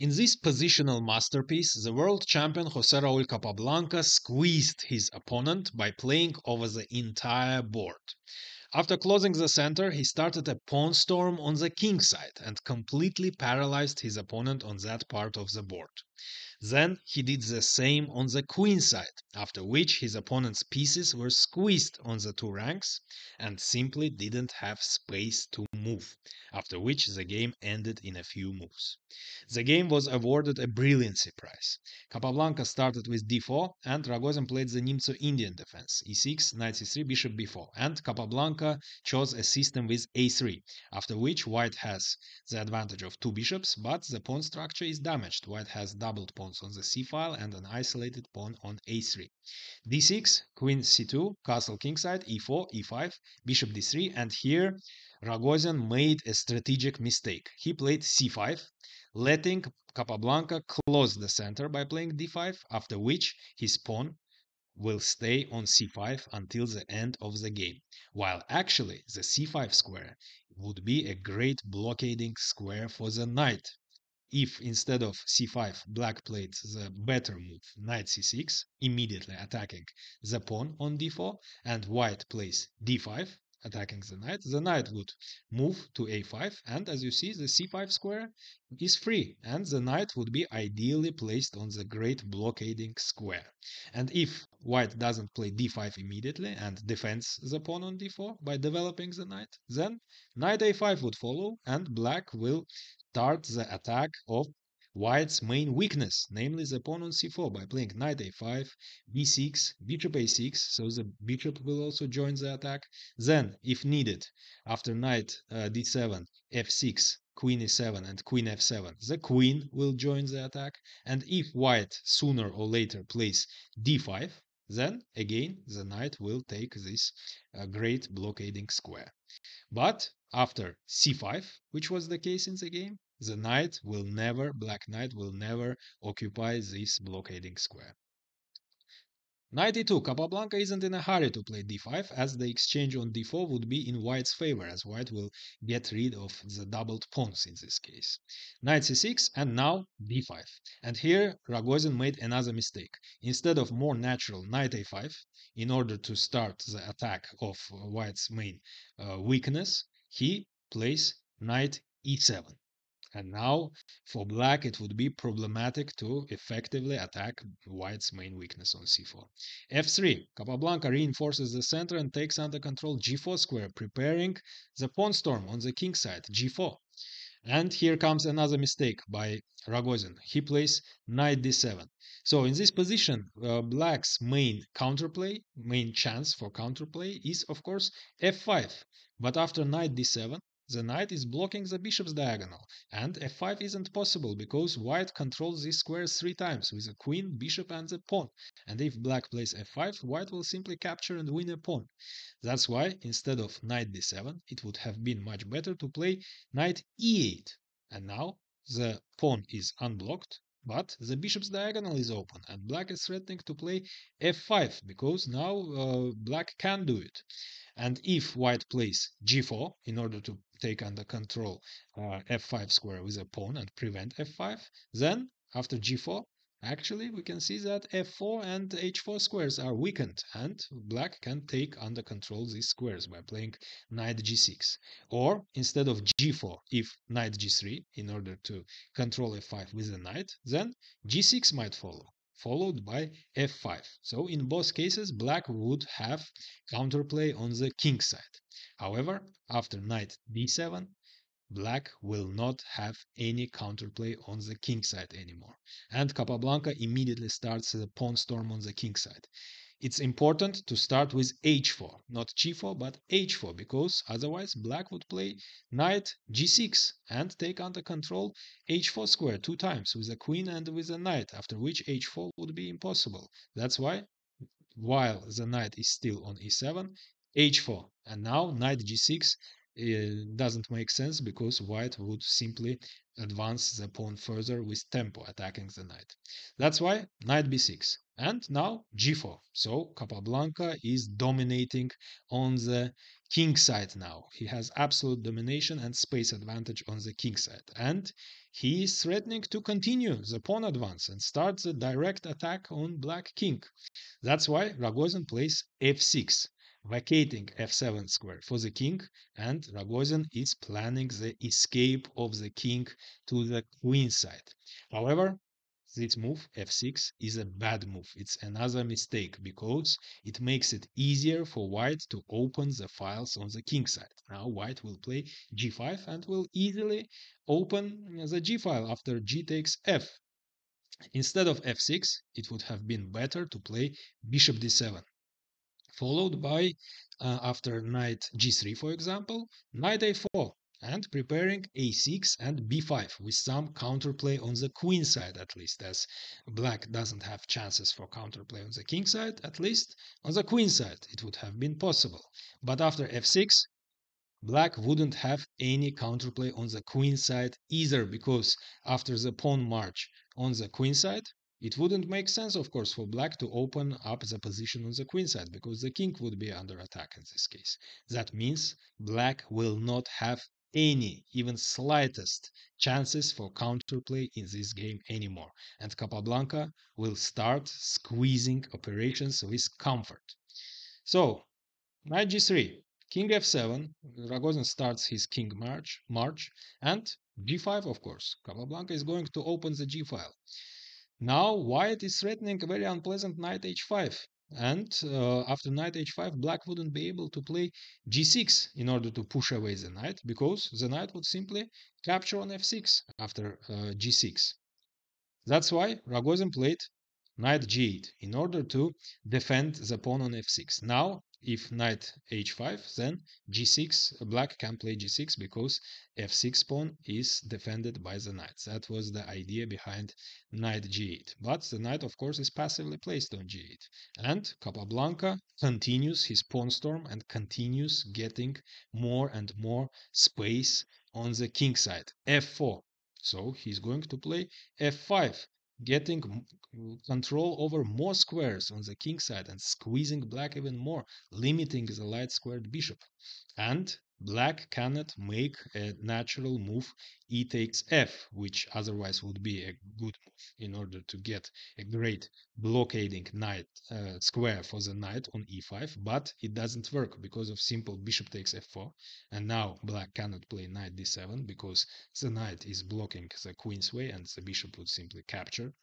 In this positional masterpiece, the world champion Jose Raul Capablanca squeezed his opponent by playing over the entire board. After closing the center, he started a pawn storm on the king side and completely paralyzed his opponent on that part of the board. Then he did the same on the queen side, after which his opponent's pieces were squeezed on the two ranks and simply didn't have space to move, after which the game ended in a few moves. The game was awarded a brilliancy prize. Capablanca started with d4 and Ragozin played the Nc3 Indian defense, e6, knight c3, bishop b4, and Capablanca chose a system with a3, after which white has the advantage of two bishops, but the pawn structure is damaged. White has doubled pawns on the c-file and an isolated pawn on a3. d6, queen c2, castle kingside, e4, e5, bishop d3, and here Ragozin made a strategic mistake. He played c5, letting Capablanca close the center by playing d5, after which his pawn will stay on c5 until the end of the game, while actually the c5 square would be a great blockading square for the knight. If instead of c5 black played the better move knight c6, immediately attacking the pawn on d4, and white plays d5, attacking the knight would move to a5, and as you see the c5 square is free, and the knight would be ideally placed on the great blockading square. And if white doesn't play d5 immediately and defends the pawn on d4 by developing the knight, then knight a5 would follow, and black will start the attack of white's main weakness, namely the pawn on c4, by playing knight a5, b6, bishop a6, so the bishop will also join the attack. Then, if needed, after knight d7, f6, queen e7, and queen f7, the queen will join the attack. And if white sooner or later plays d5, then again the knight will take this great blockading square. But after c5, which was the case in the game, the black knight will never occupy this blockading square. Knight e2, Capablanca isn't in a hurry to play d5, as the exchange on d4 would be in white's favor, as white will get rid of the doubled pawns in this case. Knight c6, and now d5. And here Ragozin made another mistake. Instead of more natural knight a5, in order to start the attack of white's main weakness, he plays knight e7. And now, for black, it would be problematic to effectively attack white's main weakness on c4. f3. Capablanca reinforces the center and takes under control g4 square, preparing the pawn storm on the king side, g4. And here comes another mistake by Ragozin. He plays knight d7. So in this position, black's main chance for counterplay is, of course, f5. But after knight d7, the knight is blocking the bishop's diagonal, and f5 isn't possible because white controls these squares 3 times with the queen, bishop, and the pawn. And if black plays f5, white will simply capture and win a pawn. That's why, instead of knight d7, it would have been much better to play knight e8. And now the pawn is unblocked, but the bishop's diagonal is open, and black is threatening to play f5 because now black can do it. And if white plays g4 in order to take under control f5 square with a pawn and prevent f5, then after g4, actually we can see that f4 and h4 squares are weakened, and black can take under control these squares by playing knight g6. Or instead of g4, if knight g3 in order to control f5 with a knight, then g6 might follow, followed by f5. So in both cases, black would have counterplay on the king side. However, after knight d7, black will not have any counterplay on the king side anymore. And Capablanca immediately starts the pawn storm on the king side. It's important to start with h4, not g4, but h4, because otherwise black would play knight g6 and take under control h4 square 2 times with a queen and with a knight, after which h4 would be impossible. That's why, while the knight is still on e7, h4, and now knight g6 doesn't make sense because white would simply advance the pawn further with tempo, attacking the knight. That's why knight b6. And now g4. So Capablanca is dominating on the king side now. He has absolute domination and space advantage on the king side. And he is threatening to continue the pawn advance and start the direct attack on black king. That's why Ragozin plays f6, vacating f7 square for the king, and Ragozin is planning the escape of the king to the queenside. However, this move, f6, is a bad move. It's another mistake because it makes it easier for white to open the files on the king side. Now white will play g5 and will easily open the g file after g takes f. Instead of f6, it would have been better to play bishop d7, followed by, after knight g3, for example, knight a4, and preparing a6 and b5 with some counterplay on the queen side, at least, as black doesn't have chances for counterplay on the king side. At least on the queen side it would have been possible. But after f6, black wouldn't have any counterplay on the queen side either, because after the pawn march on the queen side, it wouldn't make sense, of course, for black to open up the position on the queen side, because the king would be under attack in this case. That means black will not have any, even slightest, chances for counterplay in this game anymore, and Capablanca will start squeezing operations with comfort. So, knight g3, king f7, Ragozin starts his king march, and g5, of course. Capablanca is going to open the g file. Now white is threatening a very unpleasant knight h5, and after knight h5, black wouldn't be able to play g6 in order to push away the knight, because the knight would simply capture on f6 after g6. That's why Ragozin played knight g8 in order to defend the pawn on f6. Now, if knight h5, then g6, black can play g6 because f6 pawn is defended by the knight. That was the idea behind knight g8. But the knight, of course, is passively placed on g8. And Capablanca continues his pawn storm and continues getting more and more space on the king side, f4. So he's going to play f5, getting control over more squares on the king side and squeezing black even more, limiting the light squared bishop. And black cannot make a natural move e takes f, which otherwise would be a good move in order to get a great blockading knight square for the knight on e5, but it doesn't work because of simple bishop takes f4, and now black cannot play knight d7 because the knight is blocking the queen's way and the bishop would simply capture.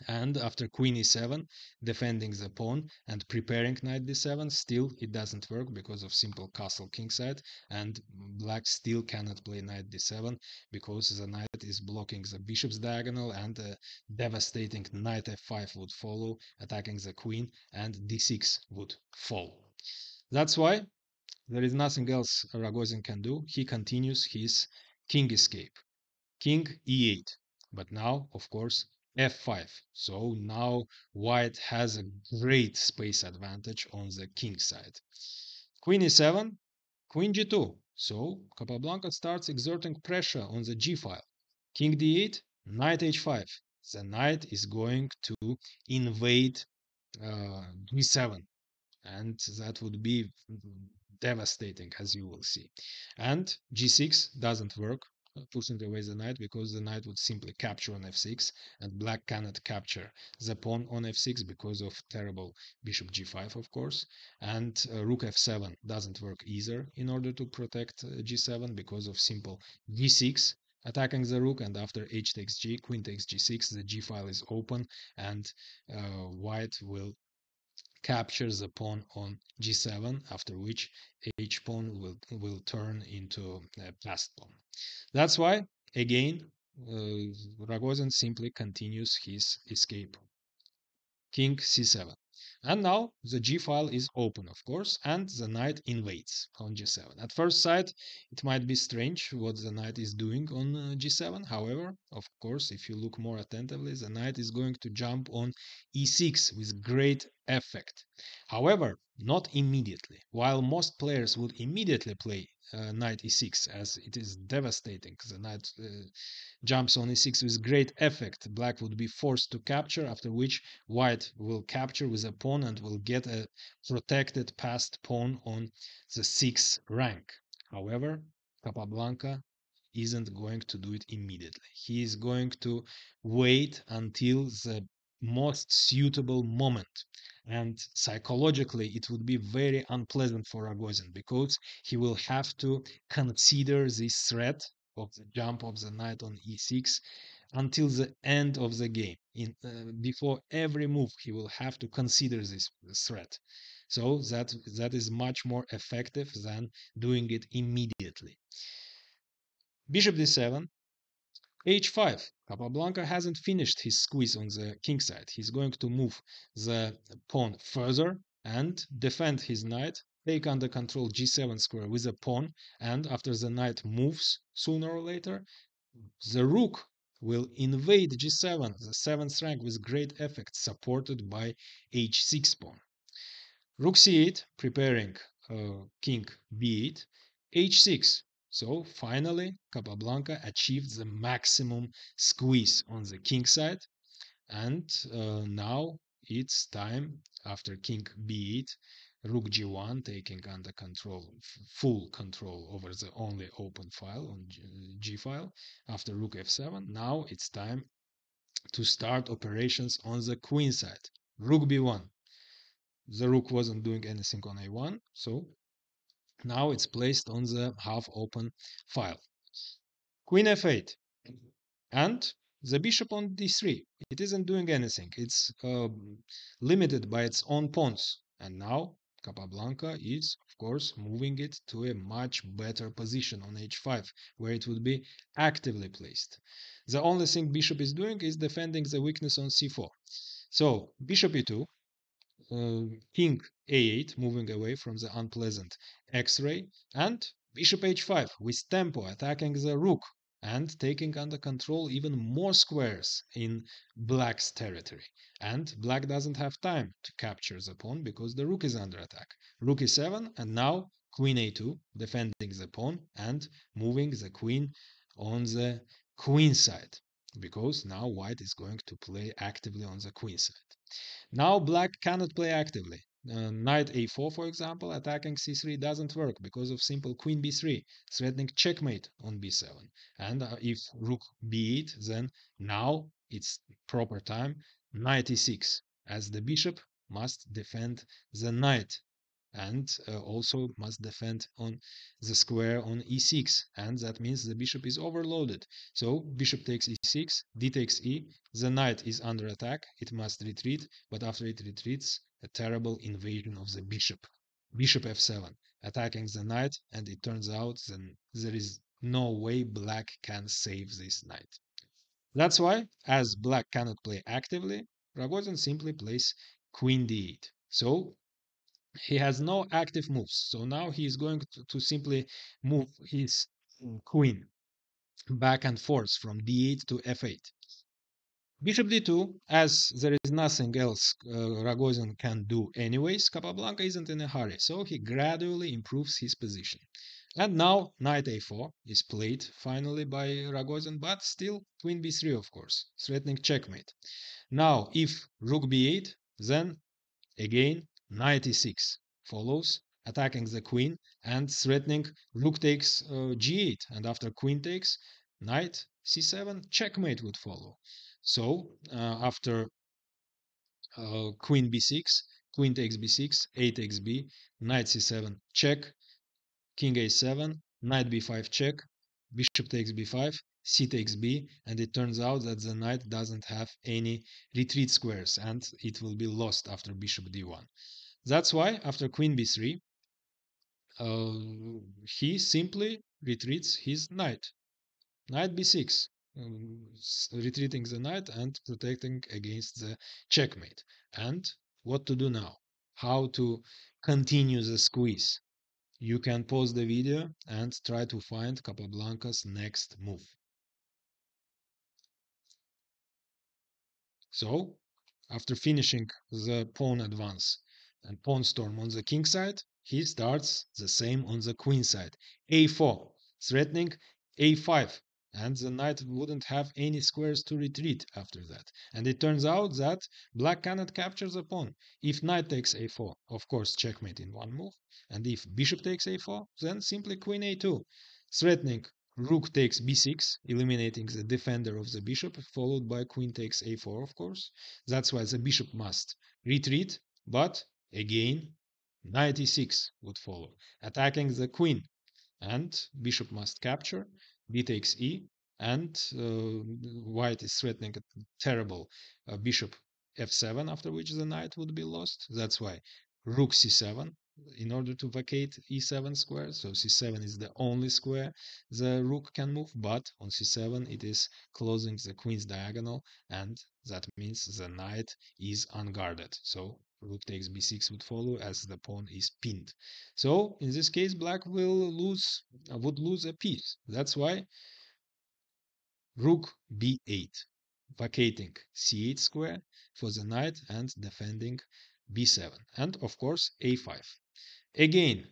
And after queen e7, defending the pawn and preparing knight d7, still it doesn't work because of simple castle kingside, and black still cannot play knight d7 because the knight is blocking the bishop's diagonal, and a devastating knight f5 would follow, attacking the queen, and d6 would fall. That's why there is nothing else Ragozin can do. He continues his king escape. King e8, but now, of course, f5. So now white has a great space advantage on the king side. Queen e7, queen g2. So Capablanca starts exerting pressure on the g file. King d8, knight h5. The knight is going to invade g7, and that would be devastating, as you will see. And g6 doesn't work, pushing away the knight, because the knight would simply capture on f6, and black cannot capture the pawn on f6 because of terrible bishop g5, of course. And rook f7 doesn't work either in order to protect g7 because of simple g6 attacking the rook, and after h takes g, queen takes g6, the g file is open, and white will capture the pawn on g7, after which h pawn will turn into a passed pawn. That's why, again, Ragozin simply continues his escape. King c7. And now the g file is open, of course, and the knight invades on g7. At first sight, it might be strange what the knight is doing on g7. However, of course, if you look more attentively, the knight is going to jump on e6 with great effect. However, not immediately. While most players would immediately play knight e6, as it is devastating, the knight jumps on e6 with great effect, black would be forced to capture, after which white will capture with a pawn and will get a protected passed pawn on the 6th rank. However, Capablanca isn't going to do it immediately. He is going to wait until the most suitable moment. And psychologically, it would be very unpleasant for Ragozin because he will have to consider this threat of the jump of the knight on e6 until the end of the game. Before every move, he will have to consider this threat. So that is much more effective than doing it immediately. Bishop d7, h5. Capablanca hasn't finished his squeeze on the king side. He's going to move the pawn further and defend his knight, take under control g7 square with a pawn, and after the knight moves sooner or later, the rook will invade g7, the 7th rank, with great effect, supported by h6 pawn. Rook c8, preparing king b8, h6. So finally, Capablanca achieved the maximum squeeze on the king side, and now it's time, after king b8, rook g1 taking under control, full control over the only open file on g file. After rook f7, now it's time to start operations on the queen side. Rook b1. The rook wasn't doing anything on a1, so now it's placed on the half open file. Queen f8 and the bishop on d3. It isn't doing anything. It's limited by its own pawns. And now Capablanca is, of course, moving it to a much better position on h5, where it would be actively placed. The only thing bishop is doing is defending the weakness on c4. So bishop e2, king a8, moving away from the unpleasant x-ray, and bishop h5 with tempo, attacking the rook and taking under control even more squares in black's territory. And black doesn't have time to capture the pawn because the rook is under attack. Rook e7, and now queen a2, defending the pawn and moving the queen on the queen side, because now white is going to play actively on the queen side. Now black cannot play actively. Knight a4, for example, attacking c3 doesn't work because of simple queen b3, threatening checkmate on b7. And if rook b8, then now it's proper time, knight e6, as the bishop must defend the knight and also must defend on the square on e6, and that means the bishop is overloaded. So bishop takes e6, d takes e, the knight is under attack, it must retreat, but after it retreats, a terrible invasion of the bishop. Bishop f7, attacking the knight, and it turns out then there is no way black can save this knight. That's why, as black cannot play actively, Ragozin simply plays queen d8. So he has no active moves. So now he is going to simply move his queen back and forth from d8 to f8. Bishop d2, as there is nothing else Ragozin can do anyways, Capablanca isn't in a hurry, so he gradually improves his position. And now knight a4 is played finally by Ragozin, but still queen b3, of course, threatening checkmate. Now if rook b8, then again knight e6 follows, attacking the queen and threatening rook takes g8, and after queen takes, knight c7, checkmate would follow. So after queen b6, queen takes b6, a takes b, knight c7, check, king a7, knight b5, check, bishop takes b5, c takes b, and it turns out that the knight doesn't have any retreat squares, and it will be lost after bishop d1. That's why after queen b3, he simply retreats his knight. Knight b6, retreating the knight and protecting against the checkmate. And what to do now? How to continue the squeeze? You can pause the video and try to find Capablanca's next move. So, after finishing the pawn advance and pawn storm on the king side, he starts the same on the queen side. a4, threatening a5, and the knight wouldn't have any squares to retreat after that. And it turns out that black cannot capture the pawn. If knight takes a4, of course, checkmate in one move. And if bishop takes a4, then simply queen a2, threatening rook takes b6, eliminating the defender of the bishop, followed by queen takes a4, of course. That's why the bishop must retreat, but again, knight e6 would follow, attacking the queen, and bishop must capture, b takes e, and white is threatening a terrible bishop f7, after which the knight would be lost. That's why rook c7, in order to vacate e7 square. So c7 is the only square the rook can move, but on c7 it is closing the queen's diagonal, and that means the knight is unguarded. So rook takes b6 would follow, as the pawn is pinned. So in this case, black would lose a piece. That's why rook b8, vacating c8 square for the knight and defending b7, and of course a5. Again,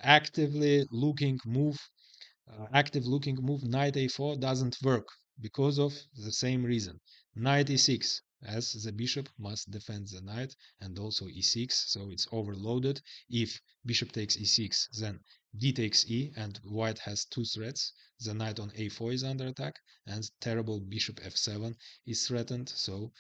active looking move knight a4 doesn't work because of the same reason. Knight e6, as the bishop must defend the knight, and also e6, so it's overloaded. If bishop takes e6, then d takes e, and white has two threats. The knight on a4 is under attack, and terrible bishop f7 is threatened, so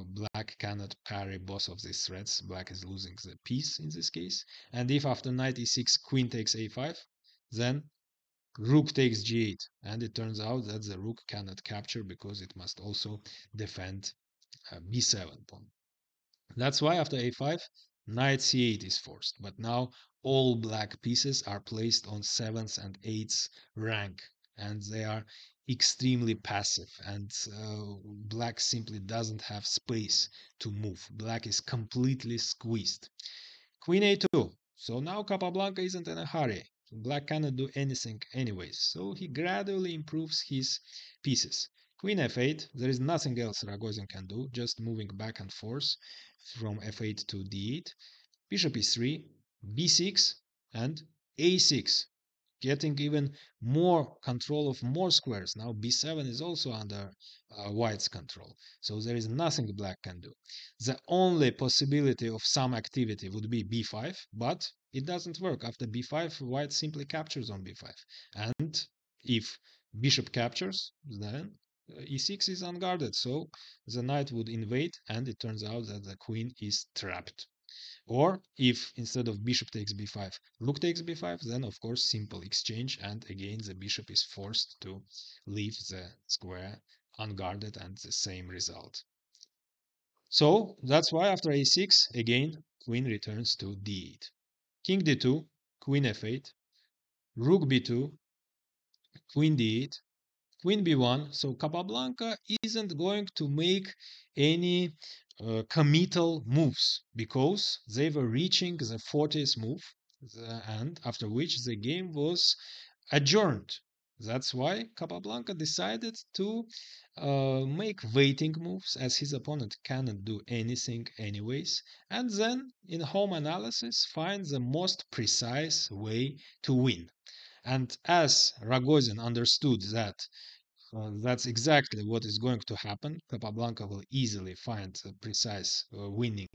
black cannot parry both of these threats. Black is losing the piece in this case. And if after knight e6, queen takes a5, then rook takes g8, and it turns out that the rook cannot capture because it must also defend b7 pawn. That's why after a5, knight c8 is forced. But now all black pieces are placed on 7th and 8th rank, and they are extremely passive, and black simply doesn't have space to move. Black is completely squeezed. Queen a2. So now Capablanca isn't in a hurry. Black cannot do anything anyways, so he gradually improves his pieces. Queen f8, there is nothing else Ragozin can do, just moving back and forth from f8 to d8. Bishop e3, b6, and a6, getting even more control of more squares. Now b7 is also under white's control, so there is nothing black can do. The only possibility of some activity would be b5, but it doesn't work. After b5, white simply captures on b5, and if bishop captures, then e6 is unguarded, so the knight would invade, and it turns out that the queen is trapped. Or if instead of bishop takes b5, rook takes b5, then of course simple exchange, and again the bishop is forced to leave the square unguarded, and the same result. So that's why after a6, again queen returns to d8. King d2, queen f8, rook b2, queen d8, queen b1. So Capablanca isn't going to make any committal moves because they were reaching the 40th move, and after which the game was adjourned. That's why Capablanca decided to make waiting moves, as his opponent cannot do anything anyways, and then in home analysis find the most precise way to win. And as Ragozin understood that that's exactly what is going to happen, Capablanca will easily find precise winning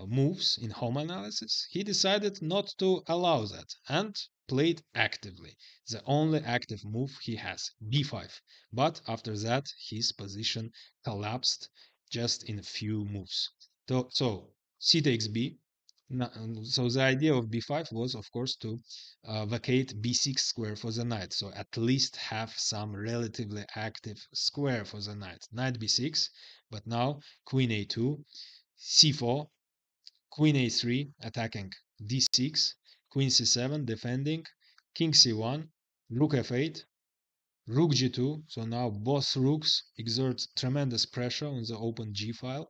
moves in home analysis, he decided not to allow that and played actively. The only active move he has, b5. But after that, his position collapsed just in a few moves. So c takes b. So the idea of b5 was, of course, to vacate b6 square for the knight. So at least have some relatively active square for the knight. Knight b6, but now queen a2, c4, queen a3 attacking d6, queen c7 defending, king c1, rook f8, rook g2. So now both rooks exert tremendous pressure on the open g file.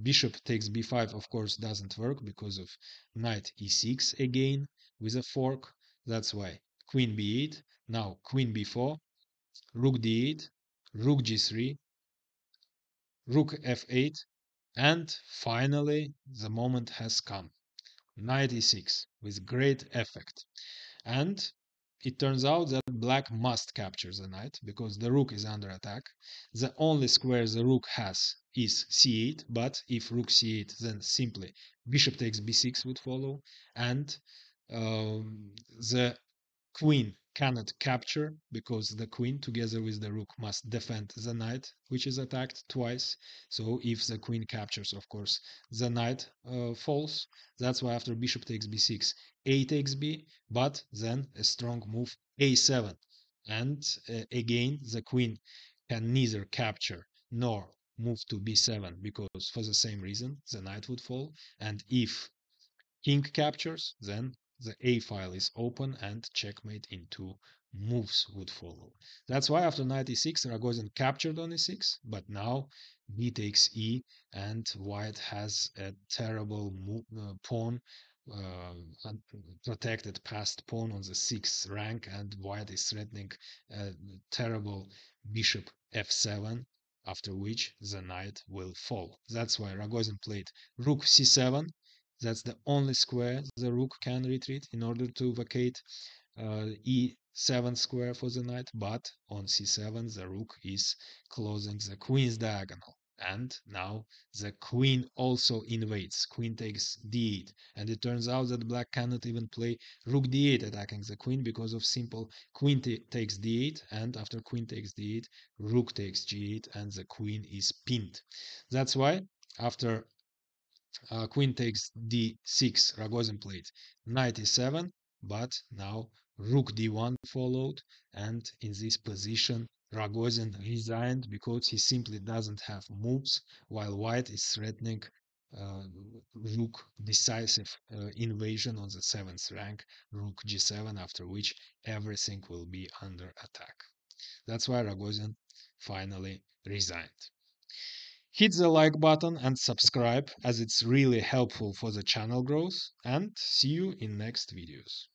Bishop takes b5, of course, doesn't work because of knight e6 again with a fork. That's why queen b8, now queen b4, rook d8, rook g3, rook f8, and finally the moment has come. Knight e6 with great effect. And it turns out that black must capture the knight because the rook is under attack. The only square the rook has is c8, but if rook c8, then simply bishop takes b6 would follow, and the queen cannot capture because the queen together with the rook must defend the knight, which is attacked twice. So if the queen captures, of course, the knight falls. That's why after bishop takes b6, a takes b, but then a strong move a7. And again, the queen can neither capture nor move to b7 because for the same reason the knight would fall. And if king captures, then the a file is open and checkmate in two moves would follow. That's why after knight e6, Ragozin captured on e6, but now b takes e, and white has a terrible pawn, uh, protected passed pawn on the sixth rank, and white is threatening a terrible bishop f7, after which the knight will fall. That's why Ragozin played rook c7. That's the only square the rook can retreat in order to vacate e7 square for the knight, but on c7 the rook is closing the queen's diagonal. And now the queen also invades. Queen takes d8. And it turns out that black cannot even play rook d8 attacking the queen because of simple queen takes d8, and after queen takes d8, rook takes g8, and the queen is pinned. That's why after queen takes d6, Ragozin played knight e7, but now rook d1 followed, and in this position Ragozin resigned because he simply doesn't have moves, while white is threatening uh, rook decisive invasion on the 7th rank, rook g7, after which everything will be under attack. That's why Ragozin finally resigned. Hit the like button and subscribe as it's really helpful for the channel growth, and see you in next videos.